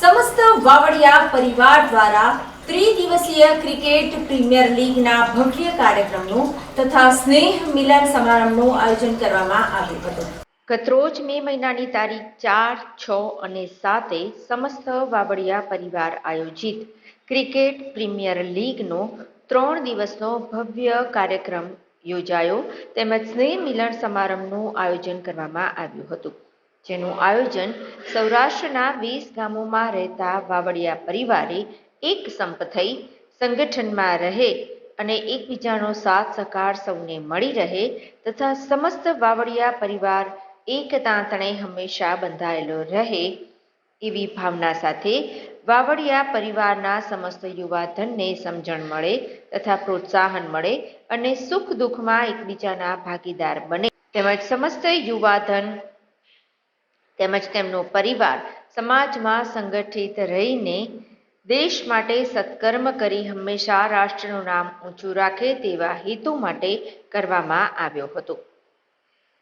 સમસ્ત વાવડિયા પરિવાર દ્વારા ત્રિદિવસીય ક્રિકેટ પ્રીમિયર લીગના ભવ્ય કાર્યક્રમનું તથા સ્નેહ મિલન સમારંભનું આયોજન કરવામાં આવ્યું હતું. ગતરોજ મે મહિનાની તારીખ 4, 6 અને 7 સમસ્ત વાવડિયા પરિવાર આયોજિત ક્રિકેટ પ્રીમિયર લીગનો 3 દિવસનો ભવ્ય કાર્યક્રમ યોજાયો તેમજ સ્નેહ મિલન સમારંભનું આયોજન કરવામાં આવ્યું હતું, જેનું આયોજન સૌરાષ્ટ્રના 20 ગામોમાં રહેતા વાવડિયા પરિવારે એક સંપ થઈ સંગઠનમાં રહે અને એકબીજાનો સાથ સહકાર સૌને મળી રહે તથા સમસ્ત વાવડિયા પરિવાર એક તાંતણે હંમેશા બંધાયેલો રહે એવી ભાવના સાથે વાવડિયા પરિવારના સમસ્ત યુવાધનને સમજણ મળે તથા પ્રોત્સાહન મળે અને સુખ દુઃખમાં એકબીજાના ભાગીદાર બને તેમજ સમસ્ત યુવાધન તેમજ તેમનો પરિવાર સમાજમાં સંગઠિત રહીને દેશ માટે સત્કર્મ કરી હંમેશા રાષ્ટ્રનું નામ ઊંચું રાખે તેવા હેતુ માટે કરવામાં આવ્યો હતો,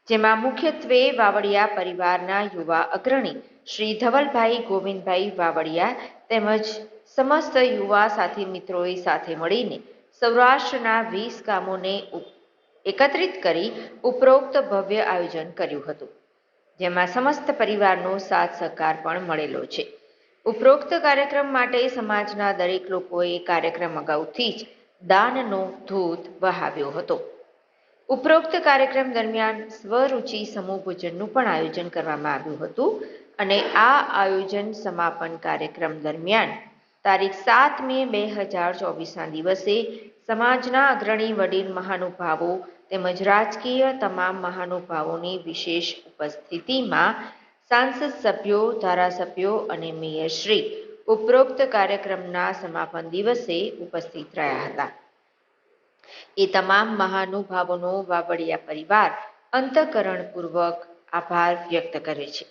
જેમાં મુખ્યત્વે વાવડિયા પરિવારના યુવા અગ્રણી શ્રી ધવલભાઈ ગોવિંદભાઈ વાવડિયા તેમજ સમસ્ત યુવા સાથી મિત્રોએ સાથે મળીને સૌરાષ્ટ્રના 20 ગામોને એકત્રિત કરી ઉપરોક્ત ભવ્ય આયોજન કર્યું હતું, જેમાં સમસ્ત પરિવારનો સાથ સહકાર પણ મળેલો છે. ઉપરોક્ત કાર્યક્રમ માટે સમાજના દરેક લોકોએ કાર્યક્રમ અગાઉથી જ દાનનો ધોધ વહાવ્યો હતો. ઉપરોક્ત કાર્યક્રમ દરમિયાન સ્વરૂચિ સમૂહ ભોજનનું પણ આયોજન કરવામાં આવ્યું હતું અને આ આયોજન સમાપન કાર્યક્રમ દરમિયાન તારીખ 7 મે 2024ના દિવસે સમાજના અગ્રણી વડીલ મહાનુભાવો તેમજ રાજકીય તમામ મહાનુભાવોની વિશેષ ઉપસ્થિતિમાં સાંસદ સભ્યો, ધારાસભ્યો અને મેયરશ્રી ઉપરોક્ત કાર્યક્રમના સમાપન દિવસે ઉપસ્થિત રહ્યા હતા. એ તમામ મહાનુભાવોનો વાવડિયા પરિવાર અંતઃકરણપૂર્વક આભાર વ્યક્ત કરે છે.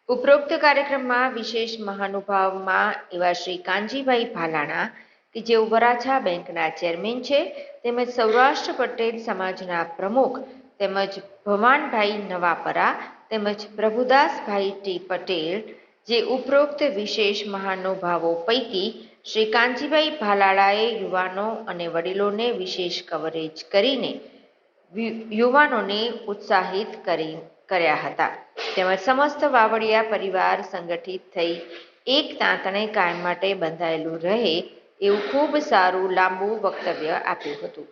ઉપરોક્ત કાર્યક્રમમાં વિશેષ મહાનુભાવમાં એવા શ્રી કાનજીભાઈ ભાલાણા કે જેઓ વરાછા બેંકના ચેરમેન છે તેમજ સૌરાષ્ટ્ર પટેલ સમાજના પ્રમુખ તેમજ ભવાનભાઈ નવાપરા તેમજ પ્રભુદાસભાઈ ટી પટેલ જે ઉપરોક્ત વિશેષ મહાનુભાવો પૈકી શ્રી કાનજીભાઈ ભાલાળાએ યુવાનો અને વડીલોને વિશેષ કવરેજ કરીને યુવાનોને ઉત્સાહિત કર્યા હતા તેમજ સમસ્ત વાવડિયા પરિવાર સંગઠિત થઈ એક તાંતણે કાયમ માટે બંધાયેલું રહે એવું ખૂબ સારું લાંબુ વક્તવ્ય આપ્યું હતું.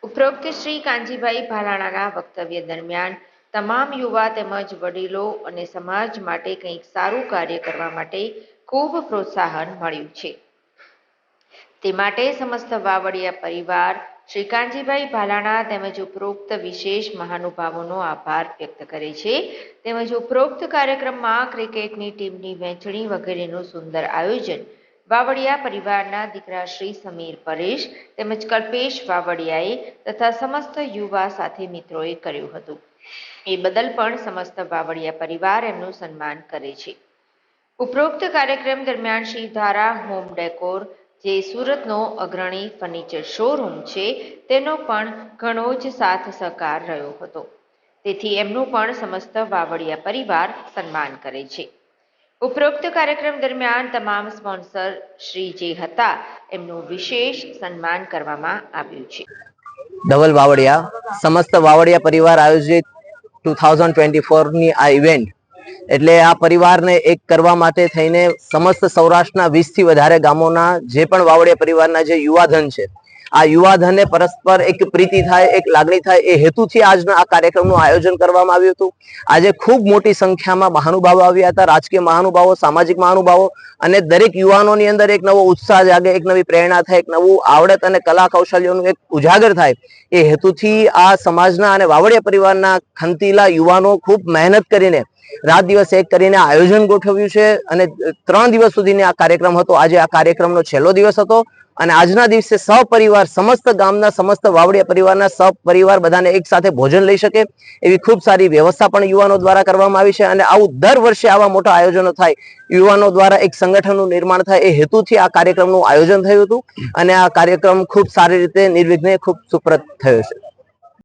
ઉપરોક્ત શ્રી કાનજીભાઈ ભાલાણાના વક્તવ્ય દરમિયાન તમામ યુવા તેમજ વડીલો અને સમાજ માટે કંઈક સારું કાર્ય કરવા માટે ખૂબ પ્રોત્સાહન મળ્યું છે. તે માટે સમસ્ત વાવડિયા પરિવાર શ્રી કાનજીભાઈ ભાલાણા તેમજ ઉપરોક્ત વિશેષ મહાનુભાવોનો આભાર વ્યક્ત કરે છે તેમજ ઉપરોક્ત કાર્યક્રમમાં ક્રિકેટની ટીમની વહેંચણી વગેરેનું સુંદર આયોજન વાવડિયા પરિવારના દીકરા શ્રી સમીર પરેશ તેમજ કલ્પેશ વાવડિયાએ તથા સમસ્ત યુવા સાથી મિત્રોએ કર્યું હતું. એ બદલ પણ સમસ્ત વાવડિયા પરિવાર એમનું સન્માન કરે છે. ઉપરોક્ત કાર્યક્રમ દરમિયાન શ્રી ધારા હોમ ડેકોર જે સુરતનો અગ્રણી ફર્નિચર શોરૂમ છે તેનો પણ ઘણો જ સાથ સહકાર રહ્યો હતો, તેથી એમનું પણ સમસ્ત વાવડિયા પરિવાર સન્માન કરે છે. ઉપરોક્ત કાર્યક્રમ દરમિયાન તમામ સ્પોન્સર શ્રી જે હતા એમનું વિશેષ સન્માન કરવામાં આવ્યું છે. ધવલ વાવડિયા સમસ્ત વાવડિયા પરિવાર આયોજિત 2024ની આ ઇવેન્ટ એટલે આ પરિવારને એક કરવા માટે થઈને સમસ્ત સૌરાષ્ટ્રના 20 થી વધારે ગામોના જે પણ વાવડિયા પરિવારના જે યુવાધન છે આ યુવાધનને પરસ્પર એક પ્રીતિ થાય, એક લાગણી થાય એ હેતુથી આજના આ કાર્યક્રમનું આયોજન કરવામાં આવ્યું હતું. આજે ખૂબ મોટી સંખ્યામાં મહાનુભાવો આવ્યા હતા, રાજકીય મહાનુભાવો, સામાજિક મહાનુભાવો અને દરેક યુવાનોની અંદર એક નવો ઉત્સાહ જાગે, એક નવી પ્રેરણા થાય, એક નવું આવડત અને કલા કૌશલ્યોનું એક ઉજાગર થાય એ હેતુથી આ સમાજના અને વાવડિયા પરિવારના ખંતીલા યુવાનો ખૂબ મહેનત કરીને રાત દિવસ એક કરીને આયોજન ગોઠવ્યું છે અને 3 દિવસ સુધીનો આ કાર્યક્રમ હતો. આજે આ કાર્યક્રમનો છેલ્લો દિવસ હતો અને આજના દિવસે સહપરિવાર સમસ્ત ગામના સમસ્ત વાવડિયા પરિવારના સહપરિવાર બધાને એક સાથે ભોજન લઈ શકે એવી ખૂબ સારી વ્યવસ્થા પણ યુવાનો દ્વારા કરવામાં આવી છે અને આવું દર વર્ષે આવા મોટા આયોજનો થાય, યુવાનો દ્વારા એક સંગઠનનું નિર્માણ થાય એ હેતુથી આ કાર્યક્રમનું આયોજન થયું હતું અને આ કાર્યક્રમ ખૂબ સારી રીતે નિર્વિઘ્ને ખૂબ સુપ્રત થયો છે.